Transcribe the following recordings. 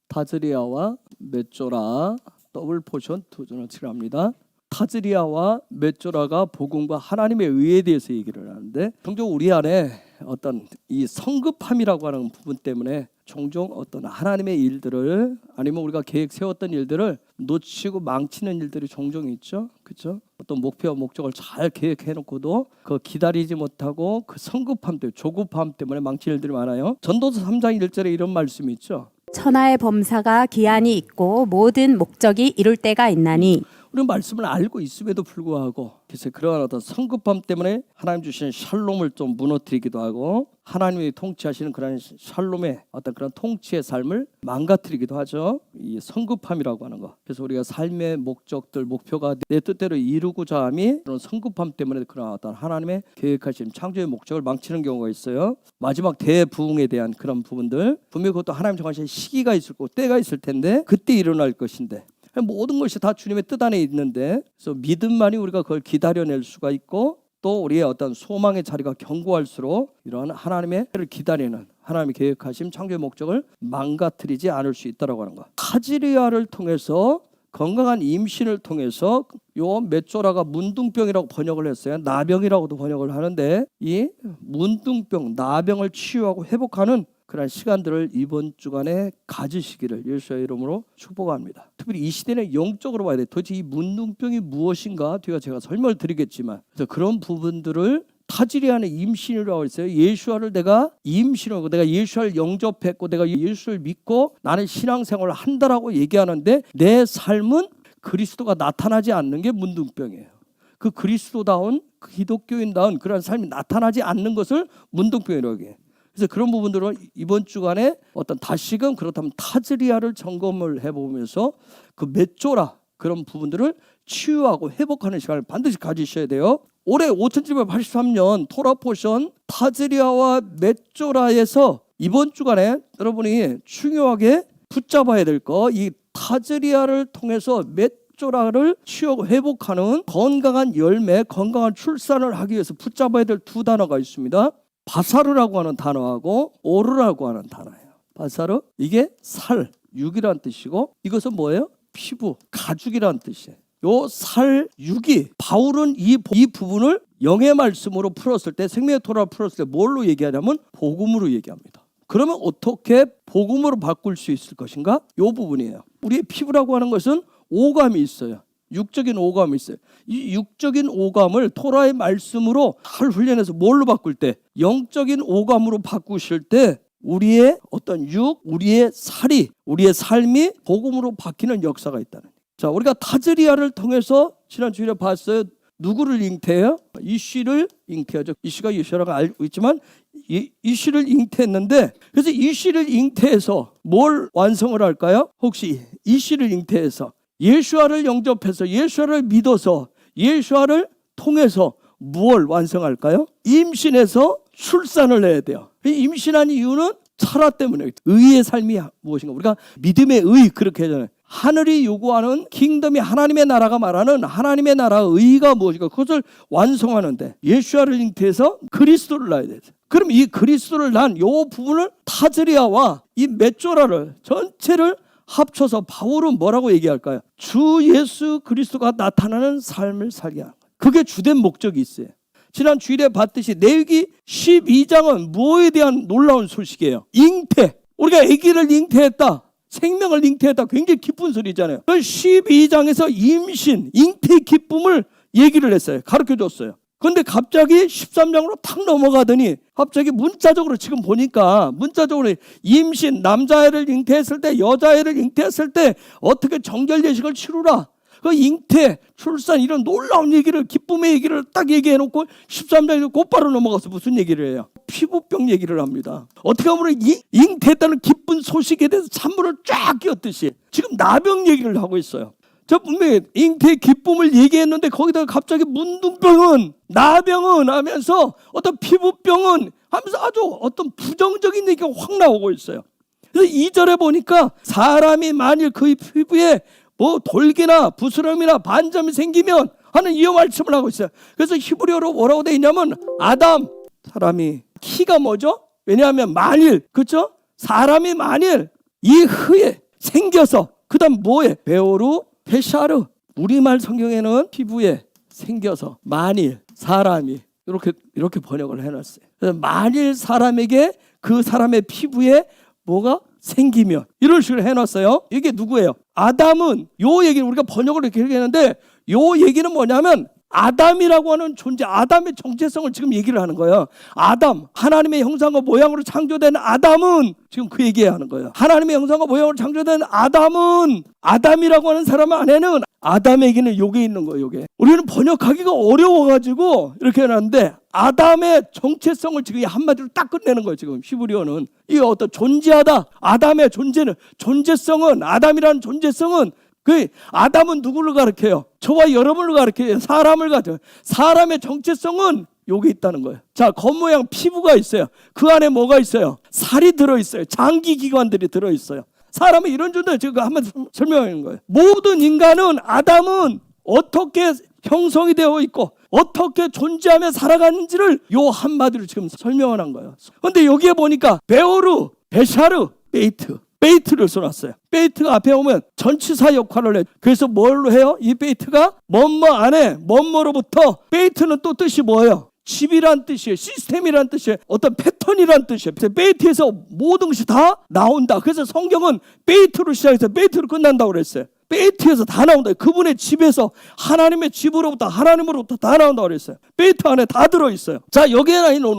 타즈리아와 맷조라 더블 포션 도전을 치료합니다. 타즈리아와 맷조라가 복음과 하나님의 의에 대해서 얘기를 하는데, 종종 우리 안에 어떤 이 성급함이라고 하는 부분 때문에 종종 어떤 하나님의 일들을, 아니면 우리가 계획 세웠던 일들을 놓치고 망치는 일들이 종종 있죠. 그렇죠? 어떤 목표와 목적을 잘 계획해 놓고도 그 기다리지 못하고 그 성급함 때문에, 조급함 때문에 망치는 일들이 많아요. 전도서 3장 1절에 이런 말씀이 있죠. 천하의 범사가 기한이 있고 모든 목적이 이룰 때가 있나니. 우리는 말씀을 알고 있음에도 불구하고 그래서 그러한 어떤 성급함 때문에 하나님 주시는 샬롬을 좀 무너뜨리기도 하고, 하나님이 통치하시는 그런 샬롬의 어떤 그런 통치의 삶을 망가뜨리기도 하죠. 이 성급함이라고 하는 거. 그래서 우리가 삶의 목적들, 목표가 내 뜻대로 이루고자 함이 그런 성급함 때문에 그런 어떤 하나님의 계획하신 창조의 목적을 망치는 경우가 있어요. 마지막 대부흥에 대한 그런 부분들, 분명히 그것도 하나님 정하신 시기가 있을 거고 때가 있을 텐데 그때 일어날 것인데, 모든 것이 다 주님의 뜻 안에 있는데, 그래서 믿음만이 우리가 그걸 기다려낼 수가 있고, 또 우리의 어떤 소망의 자리가 견고할수록 이러한 하나님의 때를 기다리는 하나님의 계획하신 창조의 목적을 망가뜨리지 않을 수 있다라고 하는 것. 타즈리아를 통해서, 건강한 임신을 통해서, 요 맷조라가 문둥병이라고 번역을 했어요. 나병이라고도 번역을 하는데, 이 문둥병, 나병을 치유하고 회복하는 그런 시간들을 이번 주간에 가지시기를 예수의 이름으로 축복합니다. 특별히 이 시대는 영적으로 봐야 돼. 도대체 이 문둥병이 무엇인가 뒤에 제가 설명을 드리겠지만, 그래서 그런 부분들을 타즈리아는 임신이라고 했어요. 예수와를 내가 임신하고 내가 예수를 영접했고 내가 예수를 믿고 나는 신앙생활을 한다라고 얘기하는데, 내 삶은 그리스도가 나타나지 않는 게 문둥병이에요. 그 그리스도다운, 기독교인다운 그런 삶이 나타나지 않는 것을 문둥병이라고 해요. 그래서 그런 부분들은 이번 주간에 어떤 다시금 그렇다면 타즈리아를 점검을 해보면서 그 맷조라 그런 부분들을 치유하고 회복하는 시간을 반드시 가지셔야 돼요. 올해 5783년 토라포션 타즈리아와 맷조라에서 이번 주간에 여러분이 중요하게 붙잡아야 될 거, 이 타즈리아를 통해서 맷조라를 치유하고 회복하는 건강한 열매, 건강한 출산을 하기 위해서 붙잡아야 될 두 단어가 있습니다. 바사르라고 하는 단어하고 오르라고 하는 단어예요. 바사르, 이게 살, 육이라는 뜻이고, 이것은 뭐예요? 피부, 가죽이라는 뜻이에요. 요 살, 육이, 바울은 이 부분을 영의 말씀으로 풀었을 때, 생명의 토라를 풀었을 때 뭘로 얘기하냐면 복음으로 얘기합니다. 그러면 어떻게 복음으로 바꿀 수 있을 것인가? 요 부분이에요. 우리의 피부라고 하는 것은 오감이 있어요. 육적인 오감이 있어요. 이 육적인 오감을 토라의 말씀으로 잘 훈련해서 뭘로 바꿀 때, 영적인 오감으로 바꾸실 때 우리의 어떤 우리의 살이, 우리의 삶이 복음으로 바뀌는 역사가 있다는 거예요. 자, 우리가 타즈리아를 통해서 지난 주일에 봤어요. 누구를 잉태해요? 이씨를 잉태하죠. 이씨가 예수라고 알고 있지만 이씨를 잉태했는데, 그래서 이씨를 잉태해서 뭘 완성을 할까요? 혹시 이씨를 잉태해서 예수와를 영접해서 예수와를 믿어서 예수와를 통해서 무엇을 완성할까요? 임신해서 출산을 해야 돼요. 임신한 이유는 철학 때문에, 의의 삶이 무엇인가, 우리가 믿음의 의 그렇게 하잖아요. 하늘이 요구하는 킹덤이, 하나님의 나라가 말하는 하나님의 나라의 의가 무엇인가, 그것을 완성하는데 예수와를 잉태해서 그리스도를 낳아야 돼요. 그럼 이 그리스도를 낳은 요 부분을 타즈리아와 이 맷조라를 전체를 합쳐서 바울은 뭐라고 얘기할까요? 주 예수 그리스도가 나타나는 삶을 살게 하는 거예요. 그게 주된 목적이 있어요. 지난 주일에 봤듯이 레위기 12장은 무엇에 대한 놀라운 소식이에요? 잉태. 우리가 아기를 잉태했다, 생명을 잉태했다, 굉장히 기쁜 소리잖아요. 그 12장에서 임신, 잉태의 기쁨을 얘기를 했어요. 가르쳐줬어요. 그런데 갑자기 13장으로 탁 넘어가더니 갑자기 문자적으로 지금 보니까 문자적으로 임신, 남자애를 잉태했을 때, 여자애를 잉태했을 때 어떻게 정결 예식을 치루라, 그 잉태, 출산 이런 놀라운 얘기를, 기쁨의 얘기를 딱 얘기해놓고 13장에서 곧바로 넘어가서 무슨 얘기를 해요? 피부병 얘기를 합니다. 어떻게 보면 잉태했다는 기쁜 소식에 대해서 찬물을 쫙 끼얹듯이 지금 나병 얘기를 하고 있어요. 저 분명히 잉태의 기쁨을 얘기했는데 거기다가 갑자기 문둥병은, 나병은 하면서 어떤 피부병은 하면서 아주 어떤 부정적인 얘기가 확 나오고 있어요. 그래서 2절에 보니까 사람이 만일 그의 피부에 뭐 돌기나 부스럼이나 반점이 생기면 하는 이 말씀을 하고 있어요. 그래서 히브리어로 뭐라고 되어 있냐면 아담, 사람이 키가 뭐죠? 왜냐하면 만일, 그렇죠? 사람이 만일 이 후에 생겨서 그다음 뭐에? 베오루 베샤르. 우리말 성경에는 피부에 생겨서 만일 사람이 이렇게 번역을 해놨어요. 그래서 만일 사람에게 그 사람의 피부에 뭐가 생기면 이런 식으로 해놨어요. 이게 누구예요? 아담은 요 얘기를 우리가 번역을 이렇게 했는데 요 얘기는 뭐냐면 아담이라고 하는 존재, 아담의 정체성을 지금 얘기를 하는 거예요. 아담, 하나님의 형상과 모양으로 창조된 아담은 지금 그 얘기해야 하는 거예요. 하나님의 형상과 모양으로 창조된 아담은, 아담이라고 하는 사람 안에는 아담에게는 요게 있는 거예요. 요게 우리는 번역하기가 어려워가지고 이렇게 해놨는데 아담의 정체성을 지금 한마디로 딱 끝내는 거예요. 지금 히브리어는 이게 어떤 존재하다, 아담의 존재성은, 아담이라는 존재성은 그 아담은 누구를 가리켜요? 저와 여러분을 가리켜요. 사람을 가리켜요. 사람의 정체성은 여기 있다는 거예요. 자, 겉모양 피부가 있어요. 그 안에 뭐가 있어요? 살이 들어있어요. 장기기관들이 들어있어요. 사람은 이런 존재, 지금 한번 설명하는 거예요. 모든 인간은, 아담은 어떻게 형성이 되어 있고 어떻게 존재하며 살아가는지를 요 한마디로 지금 설명을 한 거예요. 그런데 여기에 보니까 베오르, 베샤르, 베이트를 써놨어요. 베이트가 앞에 오면 전치사 역할을 해요. 그래서 뭘로 해요? 이 베이트가 뭐뭐 안에 뭐뭐로부터, 베이트는 또 뜻이 뭐예요? 집이란 뜻이에요. 시스템이란 뜻이에요. 어떤 패턴이란 뜻이에요. 베이트에서 모든 것이 다 나온다. 그래서 성경은 베이트로 시작해서 베이트로 끝난다고 그랬어요. 베이트에서 다 나온다. 그분의 집에서, 하나님의 집으로부터, 하나님으로부터 다 나온다고 그랬어요. 베이트 안에 다 들어있어요. 자, 여기에 있는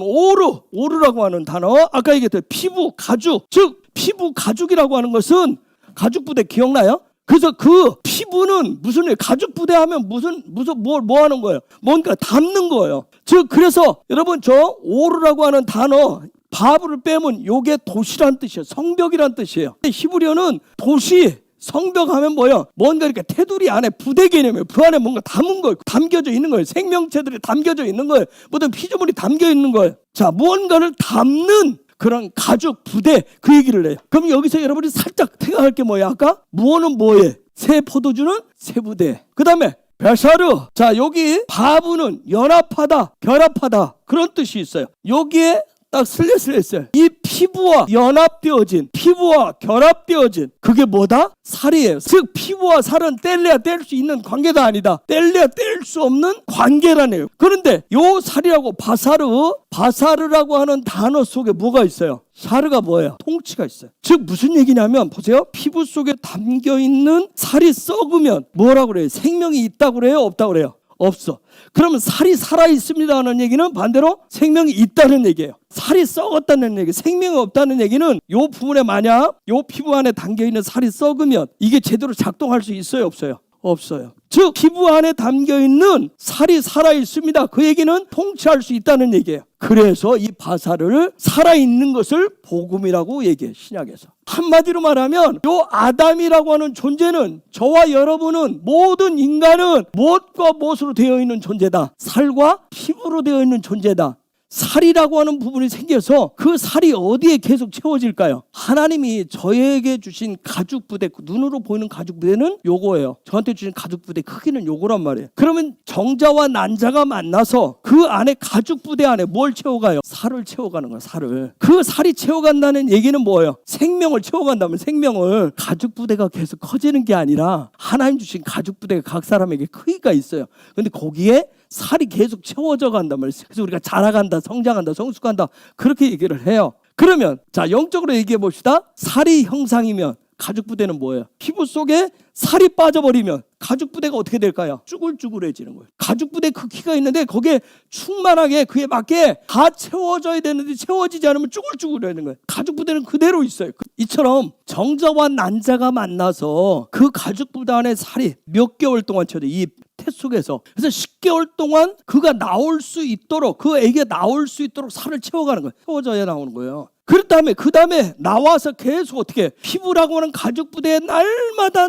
오르라고 하는 단어, 아까 얘기했던 피부, 가죽, 즉 피부 가죽이라고 하는 것은 가죽 부대 기억나요? 그래서 그 피부는 무슨 일? 가죽 부대 하면 무슨 뭐 하는 거예요? 뭔가 담는 거예요. 즉 그래서 여러분 저 오르라고 하는 단어 바브를 빼면 요게 도시란 뜻이에요. 성벽이란 뜻이에요. 히브리어는 도시, 성벽하면 뭐예요? 뭔가 이렇게 테두리 안에 부대 개념이에요. 그 안에 뭔가 담은 거예요. 담겨져 있는 거예요. 생명체들이 담겨져 있는 거예요. 모든 피조물이 담겨 있는 거예요. 자, 무언가를 담는 그런 가죽 부대, 그 얘기를 해요. 그럼 여기서 여러분이 살짝 생각할 게 뭐예요? 아까 무어는 뭐예요? 새 포도주는 새 부대. 그 다음에 베샤르. 자, 여기 바브는 연합하다, 결합하다, 그런 뜻이 있어요. 여기에 딱 슬래슬했어요. 이 피부와 연합되어진, 피부와 결합되어진 그게 뭐다? 살이에요. 즉 피부와 살은 뗄래야 뗄 수 있는 관계가 아니다. 뗄래야 뗄 수 없는 관계라네요. 그런데 요 살이라고 바사르라고 하는 단어 속에 뭐가 있어요? 샤르가 뭐예요? 통치가 있어요. 즉 무슨 얘기냐면 보세요. 피부 속에 담겨있는 살이 썩으면 뭐라고 그래요? 생명이 있다고 그래요? 없다고 그래요? 없어. 그러면 살이 살아있습니다 하는 얘기는 반대로 생명이 있다는 얘기예요. 살이 썩었다는 얘기, 생명이 없다는 얘기는 요 부분에 만약 요 피부 안에 담겨있는 살이 썩으면 이게 제대로 작동할 수 있어요? 없어요? 없어요. 즉 피부 안에 담겨있는 살이 살아있습니다. 그 얘기는 통치할 수 있다는 얘기예요. 그래서 이 바사르를 살아있는 것을 복음이라고 얘기해요. 신약에서. 한마디로 말하면 요 아담이라고 하는 존재는, 저와 여러분은, 모든 인간은 무엇과 무엇으로 되어 있는 존재다. 살과 피부로 되어 있는 존재다. 살이라고 하는 부분이 생겨서 그 살이 어디에 계속 채워질까요? 하나님이 저에게 주신 가죽 부대, 눈으로 보이는 가죽 부대는 요거예요. 저한테 주신 가죽 부대 크기는 요거란 말이에요. 그러면 정자와 난자가 만나서 그 안에 가죽 부대 안에 뭘 채워가요? 살을 채워가는 거예요. 살을. 그 살이 채워간다는 얘기는 뭐예요? 생명을 채워간다면 생명을. 가죽 부대가 계속 커지는 게 아니라 하나님 주신 가죽 부대가 각 사람에게 크기가 있어요. 근데 거기에 살이 계속 채워져 간단 말이에요. 그래서 우리가 자라간다, 성장한다, 성숙한다, 그렇게 얘기를 해요. 그러면 자, 영적으로 얘기해 봅시다. 살이 형상이면 가죽 부대는 뭐예요? 피부 속에 살이 빠져버리면 가죽 부대가 어떻게 될까요? 쭈글쭈글해지는 거예요. 가죽 부대 크기가 있는데 거기에 충만하게 그에 맞게 다 채워져야 되는데 채워지지 않으면 쭈글쭈글해지는 거예요. 가죽 부대는 그대로 있어요. 이처럼 정자와 난자가 만나서 그 가죽 부대 안에 살이 몇 개월 동안 채워져, 이 태 속에서. 그래서 10개월 동안 그가 나올 수 있도록, 그 애기가 나올 수 있도록 살을 채워가는 거예요. 채워져야 나오는 거예요. 그 다음에 나와서 계속 어떻게 피부라고 하는 가죽 부대에 날마다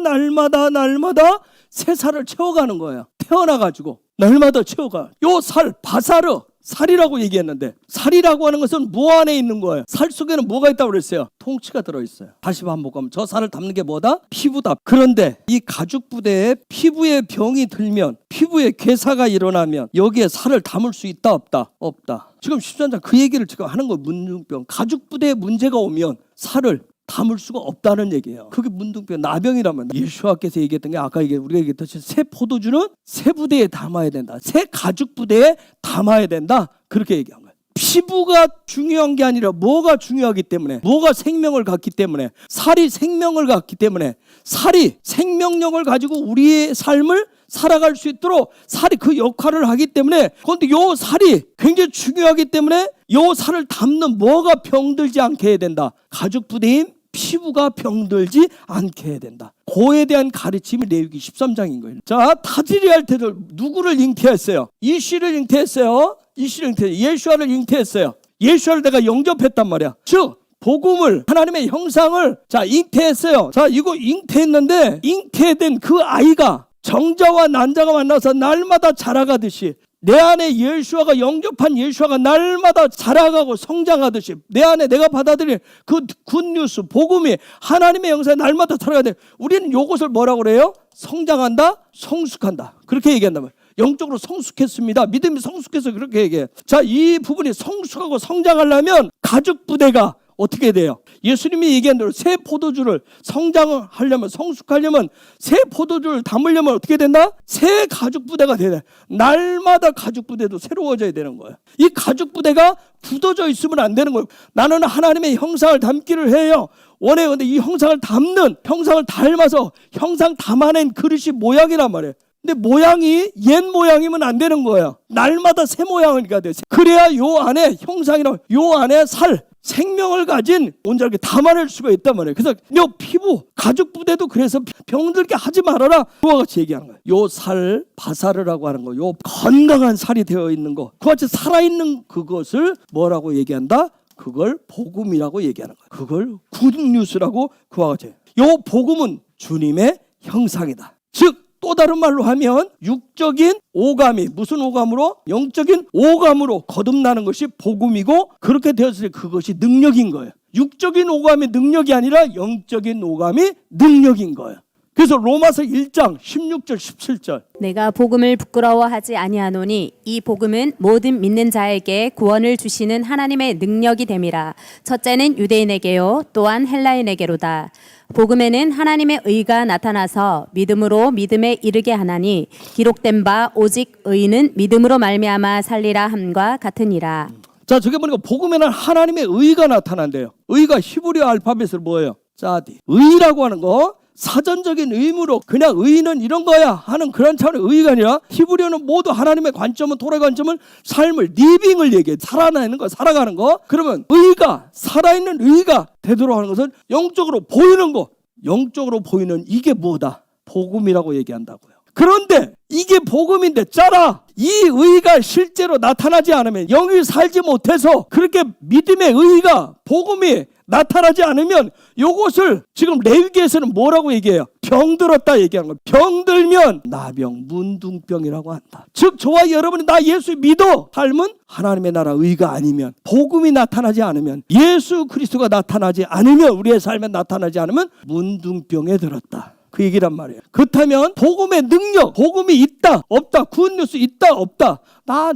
새 살을 채워가는 거예요. 태어나가지고 날마다 채워가. 요 살, 바사르, 살이라고 얘기했는데, 살이라고 하는 것은 뭐 안에 있는 거예요? 살 속에는 뭐가 있다고 그랬어요? 통치가 들어있어요. 다시 반복하면 저 살을 담는 게 뭐다? 피부다. 그런데 이 가죽 부대에 피부에 병이 들면, 피부에 괴사가 일어나면 여기에 살을 담을 수 있다 없다? 없다. 지금 13장 그 얘기를 지금 하는 거예요. 문둥병. 가죽 부대에 문제가 오면 살을 담을 수가 없다는 얘기예요. 그게 문둥병, 나병이라면 예수와께서 얘기했던 게 아까 우리가 얘기했듯이 새 포도주는 새 부대에 담아야 된다. 새 가죽 부대에 담아야 된다. 그렇게 얘기한 거예요. 피부가 중요한 게 아니라 뭐가 중요하기 때문에, 뭐가 생명을 갖기 때문에, 살이 생명을 갖기 때문에, 살이 생명력을 가지고 우리의 삶을 살아갈 수 있도록 살이 그 역할을 하기 때문에, 그런데 요 살이 굉장히 중요하기 때문에 요 살을 담는 뭐가 병들지 않게 해야 된다. 가죽 부대인 피부가 병들지 않게 해야 된다. 그에 대한 가르침이 레위기 13장인 거예요. 자, 타지리할 때도 누구를 잉태했어요? 이씨를 잉태했어요. 예수아를 잉태했어요. 예수아를 내가 영접했단 말이야. 즉 복음을, 하나님의 형상을 잉태했어요. 자, 이거 잉태했는데 잉태된 그 아이가 정자와 난자가 만나서 날마다 자라가듯이, 내 안에 예수아가, 영접한 예수아가 날마다 자라가고 성장하듯이, 내 안에 내가 받아들인 그 굿뉴스, 복음이 하나님의 형상에 날마다 자라가는데, 우리는 이것을 뭐라고 그래요? 성장한다, 성숙한다, 그렇게 얘기한단 말이에요. 영적으로 성숙했습니다. 믿음이 성숙해서 그렇게 얘기해요. 자, 이 부분이 성숙하고 성장하려면 가죽 부대가 어떻게 돼요? 예수님이 얘기한 대로 새 포도주를 성장하려면, 성숙하려면, 새 포도주를 담으려면 어떻게 된다? 새 가죽 부대가 돼야 돼. 날마다 가죽 부대도 새로워져야 되는 거예요. 이 가죽 부대가 굳어져 있으면 안 되는 거예요. 나는 하나님의 형상을 담기를 해요. 원해. 근데 이 형상을 담는, 형상을 닮아서 형상 담아낸 그릇이 모양이란 말이에요. 근데 모양이 옛 모양이면 안 되는 거예요. 날마다 새 모양을 가야 돼요. 그래야 요 안에 형상이랑 요 안에 살, 생명을 가진 온전하게 담아낼 수가 있단 말이에요. 그래서 요 피부, 가죽 부대도 그래서 병들게 하지 말아라, 그와 같이 얘기하는 거예요. 요 살, 바사르라고 하는 거, 요 건강한 살이 되어 있는 거, 그와 같이 살아있는 그것을 뭐라고 얘기한다? 그걸 복음이라고 얘기하는 거예요. 그걸 굿뉴스라고 그와 같이. 요 복음은 주님의 형상이다. 즉 또 다른 말로 하면 육적인 오감이, 무슨 오감으로? 영적인 오감으로 거듭나는 것이 복음이고, 그렇게 되었을 때 그것이 능력인 거예요. 육적인 오감이 능력이 아니라 영적인 오감이 능력인 거예요. 그래서 로마서 1장 16절 17절, 내가 복음을 부끄러워하지 아니하노니 이 복음은 모든 믿는 자에게 구원을 주시는 하나님의 능력이 됨이라. 첫째는 유대인에게요 또한 헬라인에게로다. 복음에는 하나님의 의가 나타나서 믿음으로 믿음에 이르게 하나니 기록된 바 오직 의인은 믿음으로 말미암아 살리라 함과 같으니라. 자, 저게 보니까 복음에는 하나님의 의가 나타난대요. 의가 히브리어 알파벳으로 뭐예요? 짜디. 의라고 하는 거, 사전적인 의무로 그냥 의는 이런 거야 하는 그런 차원의 의가 아니라, 히브리어는 모두 하나님의 관점은, 토라의 관점은 삶을, 리빙을 얘기해. 살아내는 거, 살아가는 거. 그러면 의가, 살아있는 의가 되도록 하는 것은 영적으로 보이는 거, 영적으로 보이는 이게 뭐다? 복음이라고 얘기한다고요. 그런데 이게 복음인데 짜라, 이 의가 실제로 나타나지 않으면, 영이 살지 못해서 그렇게 믿음의 의가, 복음이 나타나지 않으면 요것을 지금 레위기에서는 뭐라고 얘기해요? 병들었다 얘기하는 거예요. 병들면 나병, 문둥병이라고 한다. 즉 저와 여러분이 나 예수 믿어 삶은 하나님의 나라 의가 아니면, 복음이 나타나지 않으면, 예수 그리스도가 나타나지 않으면, 우리의 삶에 나타나지 않으면 문둥병에 들었다, 그 얘기란 말이에요. 그렇다면 복음의 능력, 복음이 있다 없다, 굿뉴스 있다 없다,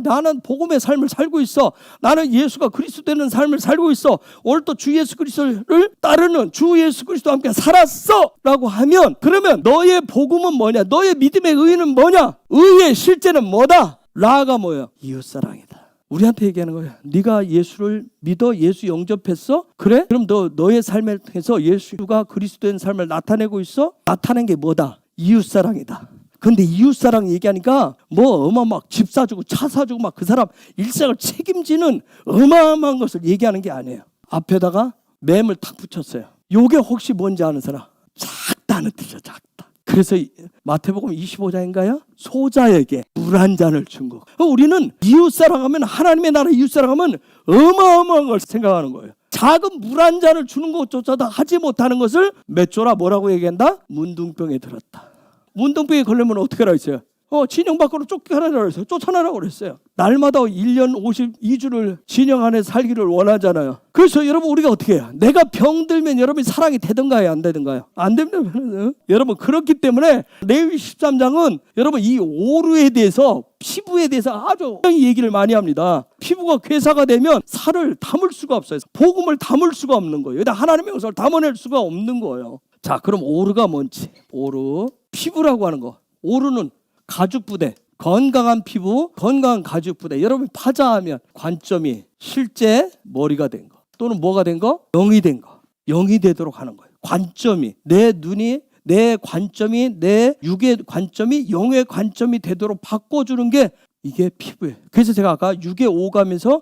나는 복음의 삶을 살고 있어, 나는 예수가 그리스도 되는 삶을 살고 있어, 오늘 또 주 예수 그리스도를 따르는 주 예수 그리스도와 함께 살았어 라고 하면, 그러면 너의 복음은 뭐냐? 너의 믿음의 의는 뭐냐? 의의 실제는 뭐다? 라가 뭐예요? 이웃사랑이다. 우리한테 얘기하는 거예요. 네가 예수를 믿어? 예수 영접했어? 그래? 그럼 너의 삶을 통해서 예수가 그리스도인 삶을 나타내고 있어? 나타낸 게 뭐다? 이웃사랑이다. 근데 이웃사랑 얘기하니까 막 집 사주고 차 사주고 막 그 사람 일상을 책임지는 어마어마한 것을 얘기하는 게 아니에요. 앞에다가 맴을 탁 붙였어요. 요게 혹시 뭔지 아는 사람? 작다는 뜻이죠. 작다. 그래서 마태복음 25장인가요? 소자에게 물 한 잔을 준 거. 우리는 이웃사랑하면, 하나님의 나라 이웃사랑하면 어마어마한 걸 생각하는 거예요. 작은 물 한 잔을 주는 것조차도 하지 못하는 것을 맺조라 뭐라고 얘기한다? 문둥병에 들었다. 문둥병에 걸리면 어떻게 하라 했어요? 진영 밖으로 쫓겨나라고 했어요. 쫓아나라고 그랬어요. 날마다 1년 52주를 진영 안에 살기를 원하잖아요. 그래서 여러분 우리가 어떻게 해요? 내가 병들면 여러분이 사랑이 되든가요? 안 되든가요? 안 되면 여러분, 그렇기 때문에 레위기 13장은 여러분 이 오류에 대해서 피부에 대해서 아주 얘기를 많이 합니다. 피부가 괴사가 되면 살을 담을 수가 없어요. 복음을 담을 수가 없는 거예요. 하나님의 영성을 담아낼 수가 없는 거예요. 자, 그럼 오르가 뭔지? 오르, 피부라고 하는 거. 오르는 가죽부대, 건강한 피부, 건강한 가죽부대. 여러분 파자하면 관점이 실제 머리가 된 거, 또는 뭐가 된 거? 영이 된 거. 영이 되도록 하는 거예요. 관점이, 내 눈이, 내 관점이, 내 육의 관점이 영의 관점이 되도록 바꿔주는 게 이게 피부예요. 그래서 제가 아까 육의 오감에서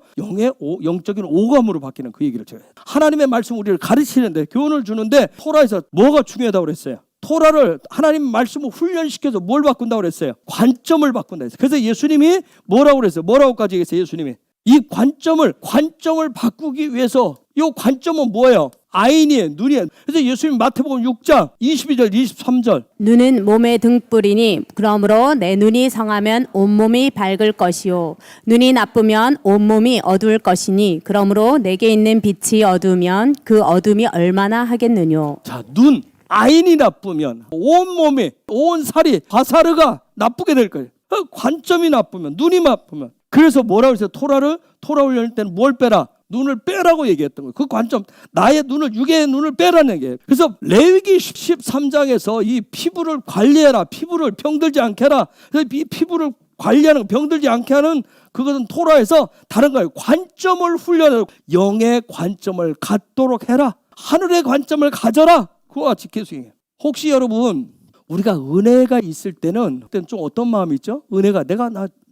영적인 오감으로 바뀌는 그 얘기를 제가 해요. 하나님의 말씀 우리를 가르치는데, 교훈을 주는데 토라에서 뭐가 중요하다고 그랬어요? 토라를 하나님 말씀을 훈련시켜서 뭘 바꾼다고 그랬어요? 관점을 바꾼다 했어요. 그래서 예수님이 뭐라고 그랬어요? 뭐라고까지 얘기했어요? 예수님이 이 관점을 바꾸기 위해서, 이 관점은 뭐예요? 아인이에요. 눈이에요. 그래서 예수님 마태복음 6장 22절 23절 눈은 몸의 등불이니 그러므로 내 눈이 성하면 온몸이 밝을 것이요 눈이 나쁘면 온몸이 어두울 것이니 그러므로 내게 있는 빛이 어두우면 그 어둠이 얼마나 하겠느뇨. 자, 눈, 아인이 나쁘면 온몸이, 온 살이, 바사르가 나쁘게 될 거예요. 관점이 나쁘면, 눈이 나쁘면. 그래서 뭐라고 했어요? 토라 훈련할 때는 뭘 빼라? 눈을 빼라고 얘기했던 거예요. 그 관점, 나의 눈을, 육의 눈을 빼라는 얘기예요. 그래서 레위기 13장에서 이 피부를 관리해라, 피부를 병들지 않게 해라. 그래서 이 피부를 관리하는, 병들지 않게 하는 그것은 토라에서 다른 거예요. 관점을 훈련하고 영의 관점을 갖도록 해라. 하늘의 관점을 가져라. 그와 같이 계속 얘기해요. 혹시 여러분, 우리가 은혜가 있을 때는 그때는 좀 어떤 마음이 있죠? 은혜가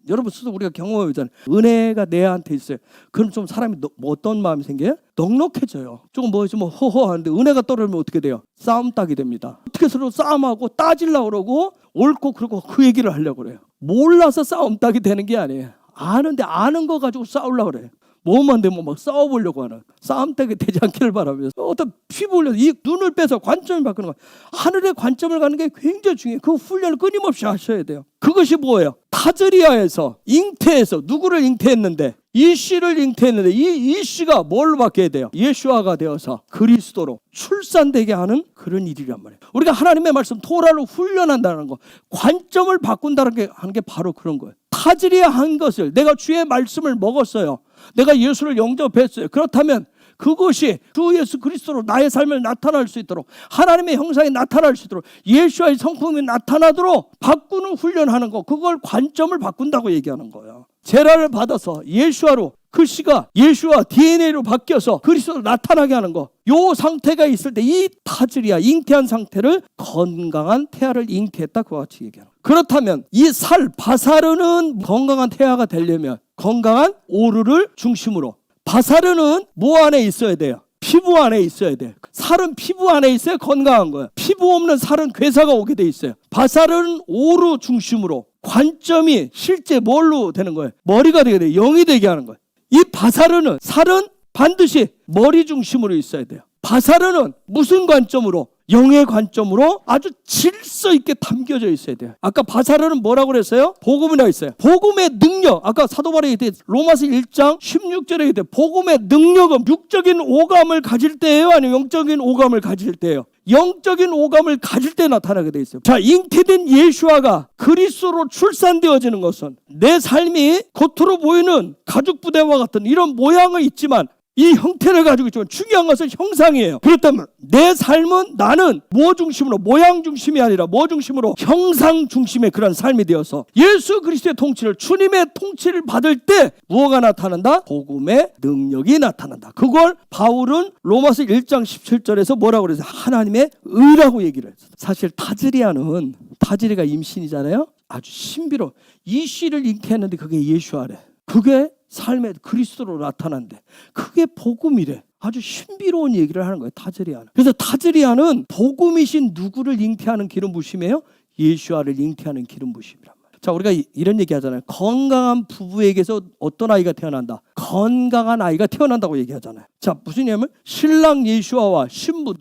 여러분 스스로 우리가 경험하잖아요. 은혜가 내한테 있어요. 그럼 좀 사람이 뭐 어떤 마음이 생겨요? 넉넉해져요. 조금 좀 허허한데 은혜가 떨어지면 어떻게 돼요? 싸움 따게 됩니다. 어떻게 서로 싸움하고 따지려고 그러고 옳고 그러고 그 얘기를 하려고 그래요. 몰라서 싸움 따게 되는 게 아니에요. 아는데 아는 거 가지고 싸우려고 그래요. 뭐만 되면 막 싸워보려고 하는, 싸움 때문에 되지 않기를 바라면서 어떤 피부 훈련, 이 눈을 빼서 관점을 바꾸는 거예요. 하늘의 관점을 가는 게 굉장히 중요해요. 그 훈련을 끊임없이 하셔야 돼요. 그것이 뭐예요? 타즈리아에서 잉태해서 누구를 잉태했는데, 이씨를 잉태했는데 이 이씨가 뭘로 바뀌어야 돼요? 예수아가 되어서 그리스도로 출산되게 하는 그런 일이란 말이에요. 우리가 하나님의 말씀 토라를 훈련한다는 거, 관점을 바꾼다는 게 하는 게 바로 그런 거예요. 타즈리아 한 것을, 내가 주의 말씀을 먹었어요. 내가 예수를 영접했어요. 그렇다면 그것이 주 예수 그리스도로 나의 삶을 나타날 수 있도록, 하나님의 형상이 나타날 수 있도록, 예수와의 성품이 나타나도록 바꾸는 훈련하는 거, 그걸 관점을 바꾼다고 얘기하는 거예요. 제라를 받아서 예수와로, 그 씨가 예수와 DNA로 바뀌어서 그리스도로 나타나게 하는 거, 요 상태가 있을 때 이 타즈리아, 잉태한 상태를 건강한 태아를 잉태했다, 그와 같이 얘기하는 거예요. 그렇다면 이 바사르는 건강한 태아가 되려면 건강한 오르를 중심으로, 바사르는 뭐 안에 있어야 돼요? 피부 안에 있어야 돼요. 살은 피부 안에 있어야 건강한 거예요. 피부 없는 살은 괴사가 오게 돼 있어요. 바사르는 오르 중심으로, 관점이 실제 뭘로 되는 거예요? 머리가 되게 돼요. 영이 되게 하는 거예요. 이 바사르는, 살은 반드시 머리 중심으로 있어야 돼요. 바사르는 무슨 관점으로? 영의 관점으로 아주 질서 있게 담겨져 있어야 돼요. 아까 바사르는 뭐라고 그랬어요? 복음이라고 했어요. 복음의 능력, 아까 사도 바울이 로마서 1장 16절에 얘기했대요. 복음의 능력은 육적인 오감을 가질 때예요? 아니면 영적인 오감을 가질 때예요? 영적인 오감을 가질 때 나타나게 돼 있어요. 자, 잉태된 예수아가 그리스도로 출산되어지는 것은 내 삶이 겉으로 보이는 가죽부대와 같은 이런 모양은 있지만 이 형태를 가지고 있지만 중요한 것은 형상이에요. 그렇다면 내 삶은, 나는 뭐 중심으로, 모양 중심이 아니라 뭐 중심으로, 형상 중심의 그런 삶이 되어서 예수 그리스도의 통치를, 주님의 통치를 받을 때 무엇가 나타난다? 복음의 능력이 나타난다. 그걸 바울은 로마서 1장 17절에서 뭐라고 그랬어요? 하나님의 의라고 얘기를 했어요. 사실 타즈리가 임신이잖아요. 아주 신비로워. 이 씨를 잉태했는데 그게 예수아래. 그게 삶에 그리스도로 나타난대. 그게 복음이래. 아주 신비로운 얘기를 하는 거예요, 타즈리아는. 그래서 타즈리아는 복음이신 누구를 잉태하는 기름 부심이에요? 예수아를 잉태하는 기름 부심이란 말이에요. 자, 우리가 이런 얘기 하잖아요. 건강한 부부에게서 어떤 아이가 태어난다? 건강한 아이가 태어난다고 얘기하잖아요. 자, 무슨 얘기냐면 신랑 예수아와 신부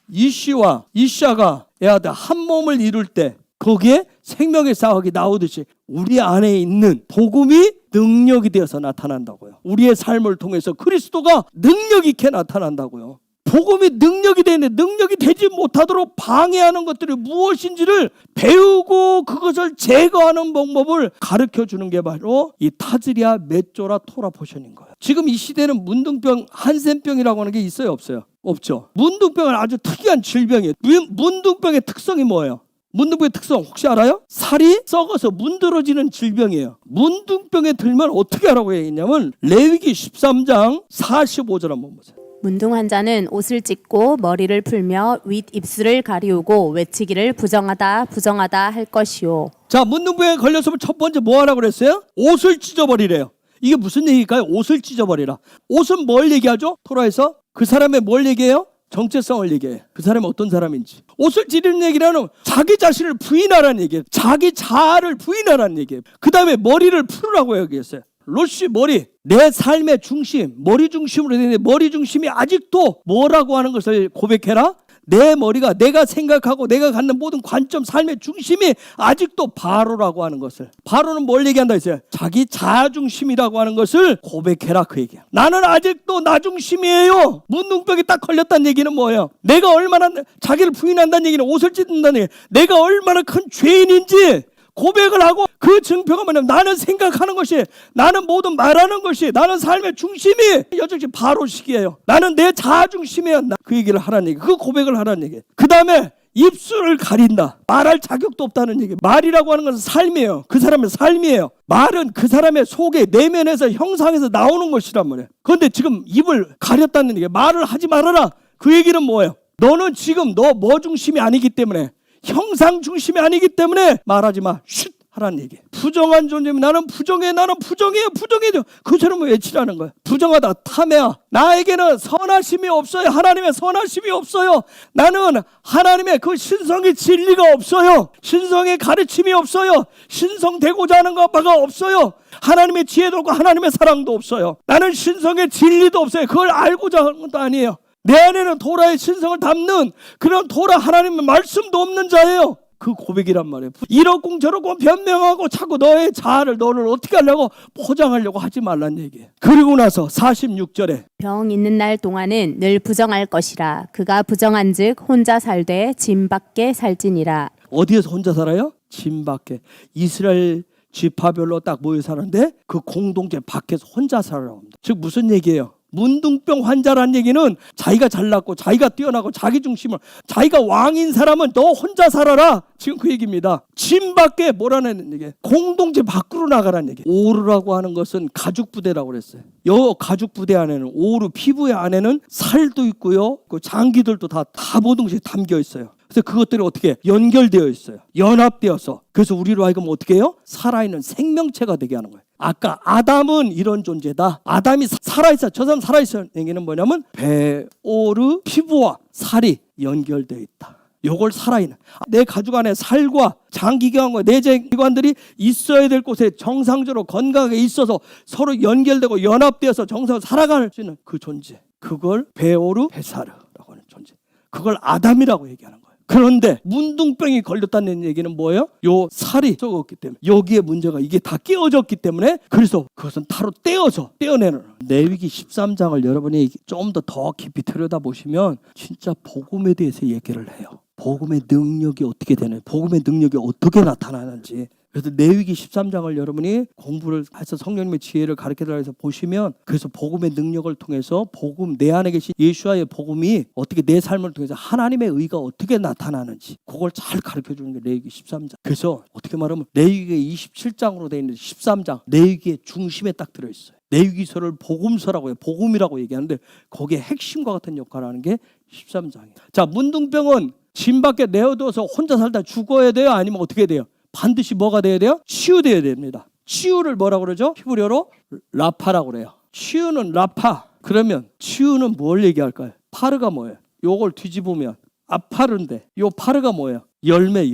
이씨아가 애아들 한 몸을 이룰 때 거기에 생명의 사학이 나오듯이 우리 안에 있는 복음이 능력이 되어서 나타난다고요. 우리의 삶을 통해서 그리스도가 능력 있게 나타난다고요. 복음이 능력이 되는데 능력이 되지 못하도록 방해하는 것들이 무엇인지를 배우고 그것을 제거하는 방법을 가르쳐 주는 게 바로 이 타즈리아 메조라 토라 포션인 거예요. 지금 이 시대는 문둥병, 한센병이라고 하는 게 있어요, 없어요? 없죠. 문둥병은 아주 특이한 질병이에요. 문둥병의 특성이 뭐예요? 문둥병의 특성 혹시 알아요? 살이 썩어서 문드러지는 질병이에요. 문둥병에 들면 어떻게 하라고 얘기했냐면 레위기 13장 45절 한번 보세요. 문둥 환자는 옷을 찢고 머리를 풀며 윗 입술을 가리우고 외치기를 부정하다 부정하다 할 것이요. 자, 문둥병에 걸렸으면 첫 번째 뭐 하라고 그랬어요? 옷을 찢어버리래요. 이게 무슨 얘기일까요? 옷을 찢어버리라. 옷은 뭘 얘기하죠? 토라에서 그 사람의 뭘 얘기해요? 정체성을 얘기해요. 그 사람이 어떤 사람인지. 옷을 찢는 얘기라는 자기 자신을 부인하라는 얘기예요. 자기 자아를 부인하라는 얘기예요. 그 다음에 머리를 풀으라고 얘기했어요. 로시 머리, 내 삶의 중심, 머리 중심으로 되는데 머리 중심이 아직도 뭐라고 하는 것을 고백해라. 내 머리가 내가 생각하고 내가 갖는 모든 관점, 삶의 중심이 아직도 바로라고 하는 것을. 바로는 뭘 얘기한다 했어요? 자기 자아 중심이라고 하는 것을 고백해라 그 얘기야. 나는 아직도 나 중심이에요. 문둥병에 딱 걸렸다는 얘기는 뭐예요? 내가 얼마나 자기를 부인한다는 얘기는 옷을 찢는다는 얘기. 내가 얼마나 큰 죄인인지 고백을 하고 그 증표가 뭐냐면 나는 생각하는 것이, 나는 모든 말하는 것이, 나는 삶의 중심이 여전히 바로식이에요. 나는 내 자아 중심이야. 그 얘기를 하라는 얘기. 그 고백을 하라는 얘기. 그 다음에 입술을 가린다. 말할 자격도 없다는 얘기. 말이라고 하는 것은 삶이에요. 그 사람의 삶이에요. 말은 그 사람의 속에 내면에서 형상에서 나오는 것이란 말이에요. 그런데 지금 입을 가렸다는 얘기. 말을 하지 말아라. 그 얘기는 뭐예요? 너는 지금 너 뭐 중심이 아니기 때문에, 형상 중심이 아니기 때문에 말하지 마. 쉿 하라는 얘기. 부정한 존재면 나는 부정해, 나는 부정해요, 부정해요. 그처럼 외치라는 거야. 부정하다, 탐해야. 나에게는 선하심이 없어요. 하나님의 선하심이 없어요. 나는 하나님의 그 신성의 진리가 없어요. 신성의 가르침이 없어요. 신성되고자 하는 바가 없어요. 하나님의 지혜도 없고 하나님의 사랑도 없어요. 나는 신성의 진리도 없어요. 그걸 알고자 하는 것도 아니에요. 내 안에는 도라의 신성을 담는 그런 도라 하나님의 말씀도 없는 자예요. 그 고백이란 말이에요. 이렇고 저렇고 변명하고 자꾸 너의 자아를 너를 어떻게 하려고 포장하려고 하지 말란 얘기예요. 그리고 나서 46절에 병 있는 날 동안은 늘 부정할 것이라. 그가 부정한즉 혼자 살되 짐 밖에 살지니라. 어디에서 혼자 살아요? 짐 밖에. 이스라엘 지파별로 딱 모여 사는데 그 공동체 밖에서 혼자 살아라고 합니다. 즉 무슨 얘기예요? 문둥병 환자라는 얘기는 자기가 잘났고 자기가 뛰어나고 자기 중심을, 자기가 왕인 사람은 너 혼자 살아라. 지금 그 얘기입니다. 짐 밖에 뭐라는 얘기? 공동체 밖으로 나가라는 얘기. 오르라고 하는 것은 가죽 부대라고 그랬어요. 요 가죽 부대 안에는, 오르 피부의 안에는 살도 있고요, 그 장기들도 다 모든 것이 담겨 있어요. 그래서 그것들이 어떻게 연결되어 있어요. 연합되어서. 그래서 우리로 하여금 어떻게 해요? 살아있는 생명체가 되게 하는 거예요. 아까 아담은 이런 존재다. 아담이 살아있어. 저 사람 살아있어. 얘기는 뭐냐면 배, 오르, 피부와 살이 연결되어 있다. 요걸 살아있는, 내 가죽 안에 살과 장기관과 내재기관들이 있어야 될 곳에 정상적으로 건강하게 있어서 서로 연결되고 연합되어서 정상적으로 살아갈 수 있는 그 존재. 그걸 베오르 베사르라고 하는 존재. 그걸 아담이라고 얘기하는 거예요. 그런데 문둥병이 걸렸다는 얘기는 뭐예요? 요 살이 썩었기 때문에, 여기에 문제가 이게 다 끼워졌기 때문에, 그래서 그것은 타로 떼어내는. 레위기 13장을 여러분이 좀 더 깊이 들여다보시면 진짜 복음에 대해서 얘기를 해요. 복음의 능력이 어떻게 되는, 복음의 능력이 어떻게 나타나는지. 그래서 레위기 13장을 여러분이 공부를 해서 성령님의 지혜를 가르쳐달라고 해서 보시면, 그래서 복음의 능력을 통해서 복음, 내 안에 계신 예수와의 복음이 어떻게 내 삶을 통해서 하나님의 의가 어떻게 나타나는지 그걸 잘 가르쳐주는 게 레위기 13장. 그래서 어떻게 말하면 레위기 27장으로 되어 있는 13장, 레위기의 중심에 딱 들어있어요. 레위기서를 복음서라고 해요. 복음이라고 얘기하는데 거기에 핵심과 같은 역할을 하는 게 13장이에요. 자, 문둥병은 짐 밖에 내어둬서 혼자 살다 죽어야 돼요? 아니면 어떻게 돼요? 반드시 뭐가 돼야 돼요? 치유돼야 됩니다. 치유를 뭐라고 그러죠? 히브리어로 라파라고 그래요. 치유는 라파. 그러면 치유는 뭘 얘기할까요? 파르가 뭐예요? 요걸 뒤집으면 아파르인데 요 파르가 뭐예요? 열매.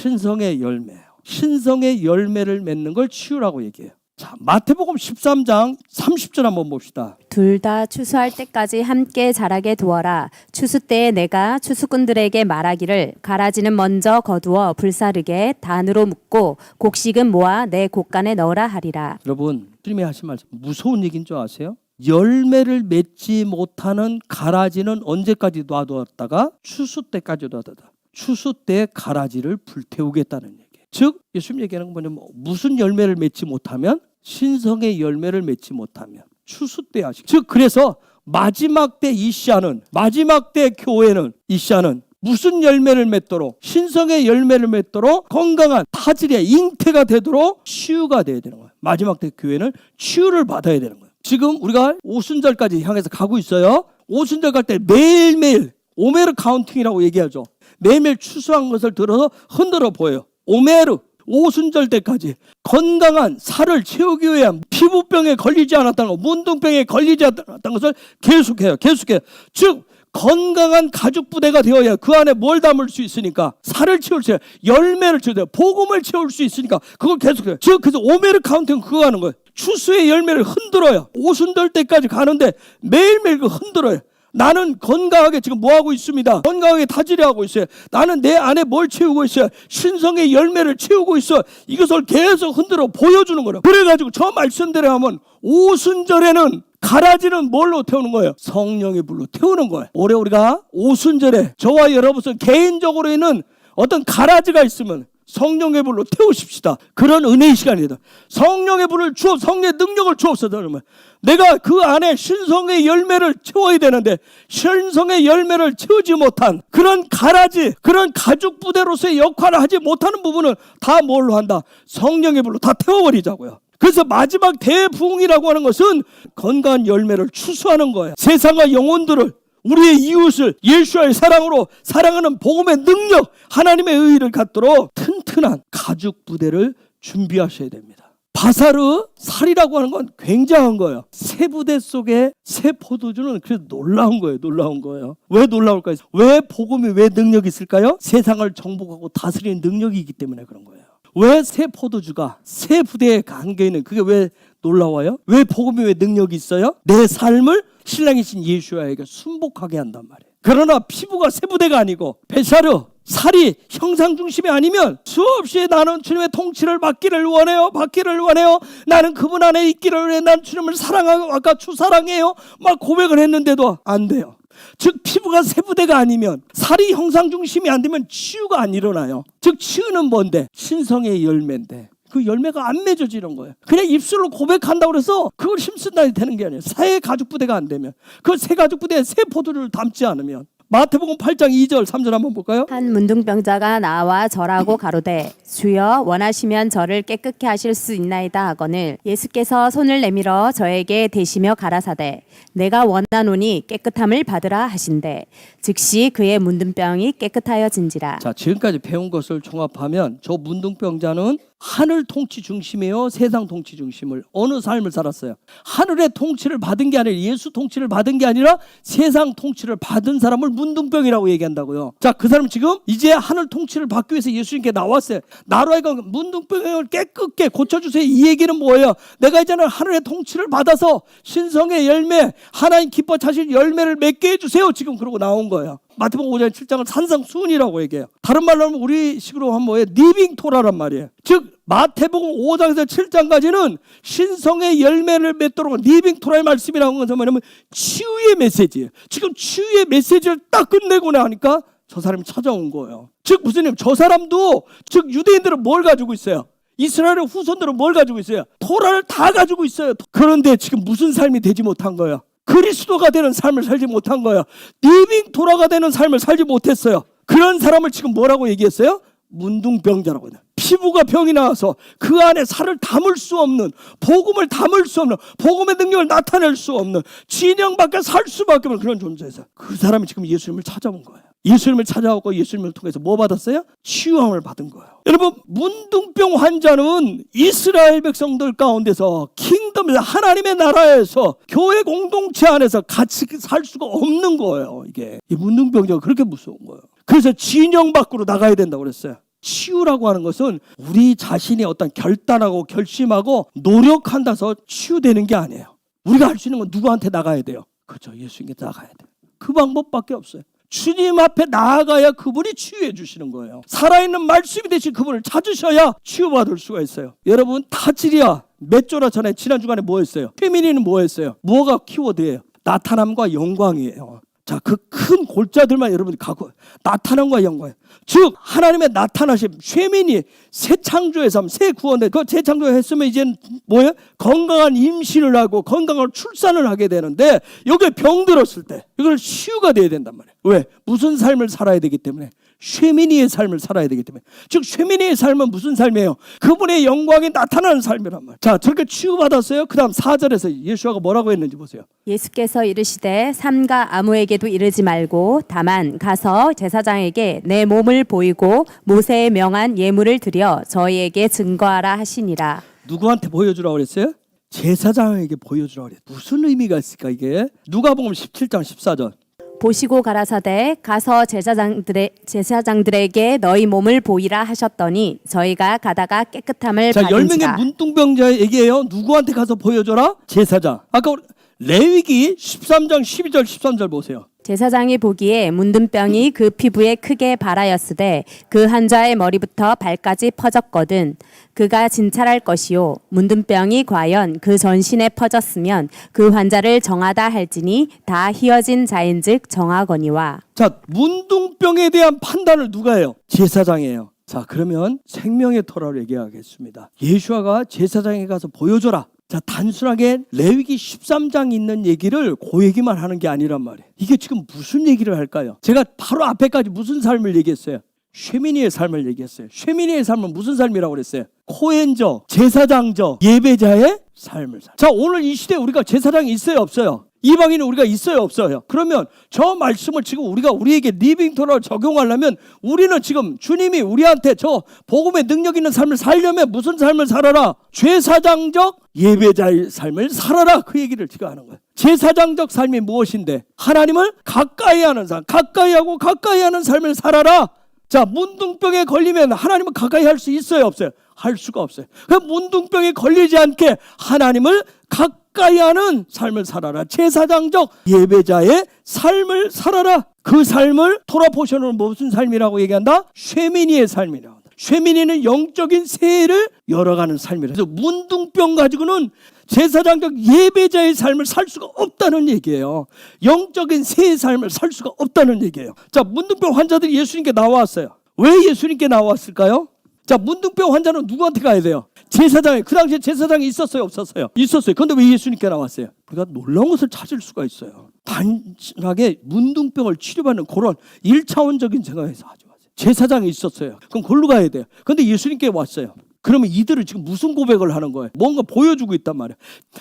신성의 열매예요. 신성의 열매를 맺는 걸 치유라고 얘기해요. 자, 마태복음 13장 30절 한번 봅시다. 둘 다 추수할 때까지 함께 자라게 두어라. 추수 때에 내가 추수꾼들에게 말하기를 가라지는 먼저 거두어 불사르게 단으로 묶고 곡식은 모아 내 곡간에 넣으라 하리라. 여러분, 주님이 하신 말씀 무서운 얘기인 줄 아세요? 열매를 맺지 못하는 가라지는 언제까지 놔두었다가 추수 때까지 놔두었다. 추수 때 가라지를 불태우겠다는 얘기예요. 즉 예수님 얘기하는 건 뭐냐면 무슨 열매를 맺지 못하면 신성의 열매를 맺지 못하면 추수 때 하시고 즉 그래서 마지막 때 이시아는 마지막 때 교회는 이시아는 무슨 열매를 맺도록 신성의 열매를 맺도록 건강한 타질의 잉태가 되도록 치유가 돼야 되는 거예요. 마지막 때 교회는 치유를 받아야 되는 거예요. 지금 우리가 오순절까지 향해서 가고 있어요. 오순절 갈 때 매일매일 오메르 카운팅이라고 얘기하죠. 매일매일 추수한 것을 들어서 흔들어 보여요. 오메르 오순절 때까지 건강한 살을 채우기 위한 피부병에 걸리지 않았다는 것, 문둥병에 걸리지 않았다는 것을 계속해요. 즉 건강한 가죽 부대가 되어야 그 안에 뭘 담을 수 있으니까 살을 채울 수 있어요. 열매를 채울 수 있어요. 복음을 채울 수 있으니까 그걸 계속해요. 즉 그래서 오메르 카운팅 그거 하는 거예요. 추수의 열매를 흔들어요. 오순절 때까지 가는데 매일매일 그 흔들어요. 나는 건강하게 지금 뭐하고 있습니다. 건강하게 타지려하고 있어요. 나는 내 안에 뭘 채우고 있어요. 신성의 열매를 채우고 있어. 이것을 계속 흔들어 보여주는 거예요. 그래가지고 저 말씀대로 하면 오순절에는 가라지는 뭘로 태우는 거예요? 성령의 불로 태우는 거예요. 올해 우리가 오순절에 저와 여러분 개인적으로 있는 어떤 가라지가 있으면 성령의 불로 태우십시다. 그런 은혜의 시간이다. 성령의 불을 주어 성령의 능력을 주옵소서. 그러면 내가 그 안에 신성의 열매를 채워야 되는데 신성의 열매를 채우지 못한 그런 가라지, 그런 가죽 부대로서의 역할을 하지 못하는 부분은 다 뭘로 한다? 성령의 불로 다 태워버리자고요. 그래서 마지막 대부흥이라고 하는 것은 건강한 열매를 추수하는 거예요. 세상과 영혼들을 우리의 이웃을 예수와의 사랑으로 사랑하는 복음의 능력, 하나님의 의의를 갖도록 튼튼한 가죽 부대를 준비하셔야 됩니다. 바사르 살이라고 하는 건 굉장한 거예요. 새 부대 속에 새 포도주는 그래서 놀라운 거예요. 왜 놀라울까요? 왜 복음이 왜 능력이 있을까요? 세상을 정복하고 다스리는 능력이 있기 때문에 그런 거예요. 왜 새 포도주가 새 부대에 감겨 있는 그게 왜 놀라워요? 왜 복음이 왜 능력이 있어요? 내 삶을 신랑이신 예수와에게 순복하게 한단 말이에요. 그러나 피부가 새 부대가 아니고 베사르 살이 형상 중심이 아니면 수없이 나는 주님의 통치를 받기를 원해요. 나는 그분 안에 있기를 원해. 난 주님을 사랑하고 아까 주 사랑해요. 막 고백을 했는데도 안 돼요. 즉 피부가 새 부대가 아니면 살이 형상 중심이 안 되면 치유가 안 일어나요. 즉 치유는 뭔데? 신성의 열매인데 그 열매가 안 맺어지는 거예요. 그냥 입술로 고백한다고 해서 그걸 힘쓴다 되는 게 아니에요. 새 가죽 부대가 안 되면 그 새 가죽 부대에 새 포도를 담지 않으면 마태복음 8장 2절 3절 한번 볼까요? 한 문둥병자가 나와 절하고 가로되 주여 원하시면 저를 깨끗게 하실 수 있나이다 하거늘 예수께서 손을 내밀어 저에게 대시며 가라사대 내가 원하노니 깨끗함을 받으라 하신대 즉시 그의 문둥병이 깨끗하여진지라. 자, 지금까지 배운 것을 종합하면 저 문둥병자는 하늘 통치 중심이에요? 세상 통치 중심을 어느 삶을 살았어요? 하늘의 통치를 받은 게 아니라 예수 통치를 받은 게 아니라 세상 통치를 받은 사람을 문둥병이라고 얘기한다고요. 자, 그 사람 지금 이제 하늘 통치를 받기 위해서 예수님께 나왔어요. 나로 하여금 문둥병을 깨끗게 고쳐주세요. 이 얘기는 뭐예요? 내가 이제는 하늘의 통치를 받아서 신성의 열매 하나님 기뻐 하실 열매를 맺게 해주세요. 지금 그러고 나온 거예요. 마태복음 5장 7장을 산상수훈이라고 얘기해요. 다른 말로 하면 우리 식으로 하면 뭐예요? 리빙 토라란 말이에요. 즉 마태복음 5장에서 7장까지는 신성의 열매를 맺도록 리빙 토라의 말씀이라는 것은 뭐냐면 치유의 메시지예요. 지금 치유의 메시지를 딱 끝내고 나니까 저 사람이 찾아온 거예요. 즉 무슨 일? 저 사람도 즉 유대인들은 뭘 가지고 있어요? 이스라엘의 후손들은 뭘 가지고 있어요? 토라를 다 가지고 있어요. 그런데 지금 무슨 삶이 되지 못한 거예요? 그리스도가 되는 삶을 살지 못한 거예요. 리빙 토라가 되는 삶을 살지 못했어요. 그런 사람을 지금 뭐라고 얘기했어요? 문둥병자라고 해요. 피부가 병이 나와서 그 안에 살을 담을 수 없는, 복음을 담을 수 없는, 복음의 능력을 나타낼 수 없는, 진영밖에 살 수밖에 없는 그런 존재에서 그 사람이 지금 예수님을 찾아온 거예요. 예수님을 찾아오고 예수님을 통해서 뭐 받았어요? 치유함을 받은 거예요. 여러분 문둥병 환자는 이스라엘 백성들 가운데서 킹덤에서 하나님의 나라에서 교회 공동체 안에서 같이 살 수가 없는 거예요. 이게 이 문둥병자가 그렇게 무서운 거예요. 그래서 진영 밖으로 나가야 된다고 그랬어요. 치유라고 하는 것은 우리 자신이 어떤 결단하고 결심하고 노력한다서 치유되는 게 아니에요. 우리가 할 수 있는 건 누구한테 나가야 돼요? 그렇죠. 예수님께 나가야 돼요. 그 방법밖에 없어요. 주님 앞에 나아가야 그분이 치유해 주시는 거예요. 살아있는 말씀이 되신 그분을 찾으셔야 치유받을 수가 있어요. 여러분 타질이야 메조라 전에 지난 주간에 뭐였어요? 페미니는 뭐였어요? 뭐가 키워드예요? 나타남과 영광이에요. 자, 그 큰 골자들만 여러분이 갖고 나타남과 영광. 즉 하나님의 나타나심, 쉐민이 새 창조의 삶, 새 구원의 새 창조했으면 이제는 뭐예요? 건강한 임신을 하고 건강한 출산을 하게 되는데 여기에 병들었을 때 이걸 치유가 돼야 된단 말이에요. 왜? 무슨 삶을 살아야 되기 때문에. 쉐미니의 삶을 살아야 되기 때문에. 즉 쉐미니의 삶은 무슨 삶이에요? 그분의 영광이 나타나는 삶이란 말이에요. 자, 저렇게 치유받았어요. 그 다음 4절에서 예수가 뭐라고 했는지 보세요. 예수께서 이르시되 삼가 아무에게도 이르지 말고 다만 가서 제사장에게 내 몸을 보이고 모세의 명한 예물을 드려 저희에게 증거하라 하시니라. 누구한테 보여주라고 그랬어요? 제사장에게 보여주라고 그랬어요. 무슨 의미가 있을까 이게? 누가복음 17장 14절. 보시고 가라사대 가서 제사장들에게 너희 몸을 보이라 하셨더니 저희가 가다가 깨끗함을 자, 받은지라. 10명의 문둥병자의 얘기예요. 누구한테 가서 보여줘라? 제사장. 아까 레위기 13장 12절 13절 보세요. 제사장이 보기에 문둥병이 그 피부에 크게 발하였으되 그 환자의 머리부터 발까지 퍼졌거든. 그가 진찰할 것이요 문둥병이 과연 그 전신에 퍼졌으면 그 환자를 정하다 할지니 다 희어진 자인즉 정하거니와. 자, 문둥병에 대한 판단을 누가 해요? 제사장이에요. 자, 그러면 생명의 토라로 얘기하겠습니다. 예수아가 제사장에 가서 보여줘라. 자, 단순하게 레위기 13장 있는 얘기를 그 얘기만 하는 게 아니란 말이에요. 이게 지금 무슨 얘기를 할까요? 제가 바로 앞에까지 무슨 삶을 얘기했어요? 쉐미니의 삶을 얘기했어요. 쉐미니의 삶은 무슨 삶이라고 그랬어요? 코헨저, 제사장저, 예배자의 삶을 살. 자, 오늘 이 시대에 우리가 제사장이 있어요, 없어요? 이방인은 우리가 있어요, 없어요? 그러면 저 말씀을 지금 우리가 우리에게 리빙 토라를 적용하려면 우리는 지금 주님이 우리한테 저 복음의 능력 있는 삶을 살려면 무슨 삶을 살아라? 제사장적 예배자의 삶을 살아라. 그 얘기를 지금 하는 거예요. 제사장적 삶이 무엇인데? 하나님을 가까이 하는 삶, 가까이 하는 삶을 살아라. 자, 문둥병에 걸리면 하나님을 가까이 할 수 있어요, 없어요? 할 수가 없어요. 그 문둥병에 걸리지 않게 하나님을 가까이 하는 삶을 살아라. 제사장적 예배자의 삶을 살아라. 그 삶을 토라 포션으로 무슨 삶이라고 얘기한다? 쉐미니의 삶이라고 한다. 쉐미니는 영적인 세해를 열어가는 삶이라. 그래서 문둥병 가지고는 제사장적 예배자의 삶을 살 수가 없다는 얘기예요. 영적인 세의 삶을 살 수가 없다는 얘기예요. 자, 문둥병 환자들이 예수님께 나왔어요. 왜 예수님께 나왔을까요? 자, 문둥병 환자는 누구한테 가야 돼요? 제사장에. 그 당시에 제사장이 있었어요, 없었어요? 있었어요. 그런데 왜 예수님께 나왔어요? 우리가 놀라운 것을 찾을 수가 있어요. 단순하게 문둥병을 치료받는 그런 1차원적인 생각에서 하지 마세요. 제사장이 있었어요. 그럼 골로 가야 돼요. 그런데 예수님께 왔어요. 그러면 이들은 지금 무슨 고백을 하는 거예요? 뭔가 보여주고 있단 말이에요.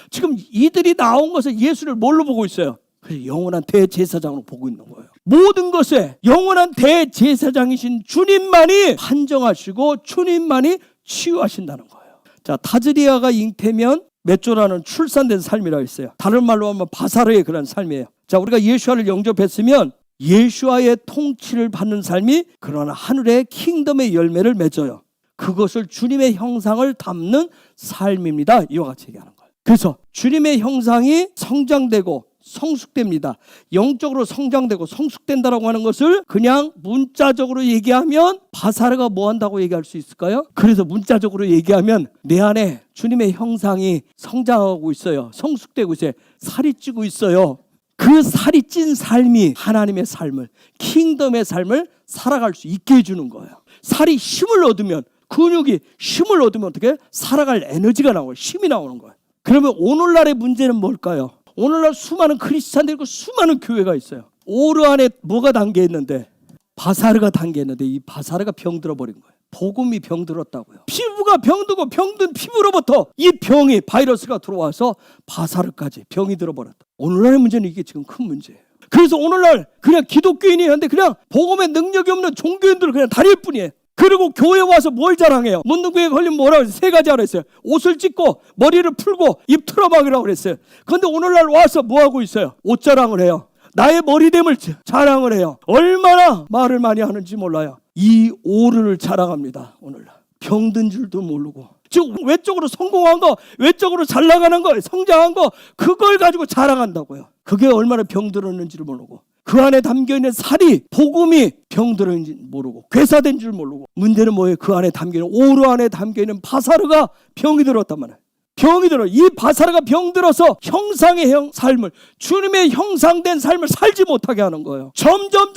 지금 이들이 나온 것을 예수를 뭘로 보고 있어요? 영원한 대제사장으로 보고 있는 거예요. 모든 것에 영원한 대제사장이신 주님만이 판정하시고 주님만이 치유하신다는 거예요. 자, 타즈리아가 잉태면 메조라는 출산된 삶이라고 했어요. 다른 말로 하면 바사르의 그런 삶이에요. 자, 우리가 예수아를 영접했으면 예수아의 통치를 받는 삶이 그러나 하늘의 킹덤의 열매를 맺어요. 그것을 주님의 형상을 담는 삶입니다. 이와 같이 얘기하는 거예요. 그래서 주님의 형상이 성장되고 성숙됩니다. 영적으로 성장되고 성숙된다라고 하는 것을 그냥 문자적으로 얘기하면 바사르가 뭐 한다고 얘기할 수 있을까요? 그래서 문자적으로 얘기하면 내 안에 주님의 형상이 성장하고 있어요. 성숙되고 있어요. 살이 찌고 있어요. 그 살이 찐 삶이 하나님의 삶을, 킹덤의 삶을 살아갈 수 있게 해주는 거예요. 살이 힘을 얻으면, 근육이 힘을 얻으면 어떻게? 살아갈 에너지가 나오고 힘이 나오는 거예요. 그러면 오늘날의 문제는 뭘까요? 오늘날 수많은 크리스찬들이 있고 수많은 교회가 있어요. 오르 안에 뭐가 담겨 있는데? 바사르가 담겨 있는데 이 바사르가 병들어 버린 거예요. 복음이 병들었다고요. 피부가 병들고 병든 피부로부터 이 병이 바이러스가 들어와서 바사르까지 병이 들어버렸다. 오늘날의 문제는 이게 지금 큰 문제예요. 그래서 오늘날 그냥 기독교인이 한데 그냥 복음의 능력이 없는 종교인들을 그냥 다닐 뿐이에요. 그리고 교회 와서 뭘 자랑해요? 문둥병에 걸리면 뭐라고 했어요? 세 가지 하라 했어요. 옷을 찢고 머리를 풀고 입 틀어막으라고 그랬어요. 그런데 오늘날 와서 뭐 하고 있어요? 옷 자랑을 해요. 나의 머리됨을 자랑을 해요. 얼마나 말을 많이 하는지 몰라요. 이 오르를 자랑합니다. 오늘날 병든 줄도 모르고 지금 외적으로 성공한 거, 외적으로 잘 나가는 거, 성장한 거 그걸 가지고 자랑한다고요. 그게 얼마나 병들었는지를 모르고 그 안에 담겨있는 살이 복음이 병들었는지 모르고 괴사된 줄 모르고 문제는 뭐예요? 그 안에 담겨있는 오르 안에 담겨있는 바사르가 병이 들었단 말이에요. 병이 들어. 이 바사라가 병들어서 형상의 삶을, 주님의 형상된 삶을 살지 못하게 하는 거예요. 점점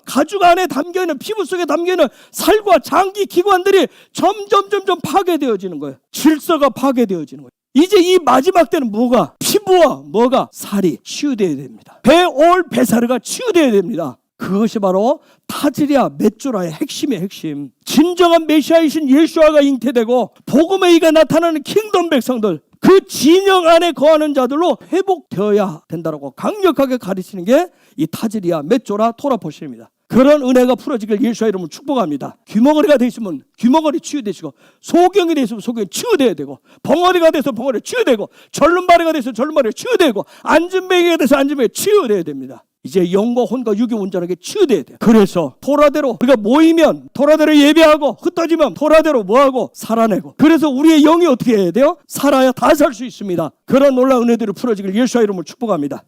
가죽 안에 담겨있는, 피부 속에 담겨있는 살과 장기 기관들이 점점 파괴되어지는 거예요. 질서가 파괴되어지는 거예요. 이제 이 마지막 때는 뭐가? 피부와 뭐가? 살이 치유되어야 됩니다. 베올 베사르가 치유되어야 됩니다. 그것이 바로 타즈리아 맷조라의 핵심이에요. 핵심. 진정한 메시아이신 예수아가 잉태되고 복음의 이가 나타나는 킹덤 백성들, 그 진영 안에 거하는 자들로 회복되어야 된다고 강력하게 가르치는 게 이 타즈리아 맷조라 토라포시입니다. 그런 은혜가 풀어지길 예수의 이름으로 축복합니다. 귀머거리가 되어 있으면 귀머거리 치유되시고, 소경이 되어 있으면 소경이 치유되어야 되고, 벙어리가 돼서 벙어리 치유되고, 절름발이가 돼서 절름발이 치유되고, 앉은뱅이가 돼서 앉은뱅이 치유되어야 됩니다. 이제 영과 혼과 육이 온전하게 치유돼야 돼요. 그래서 토라대로 우리가 모이면 토라대로 예배하고, 흩어지면 토라대로 뭐하고? 살아내고. 그래서 우리의 영이 어떻게 해야 돼요? 살아야 다 살 수 있습니다. 그런 놀라운 은혜들을 풀어지길 예수의 이름으로 축복합니다.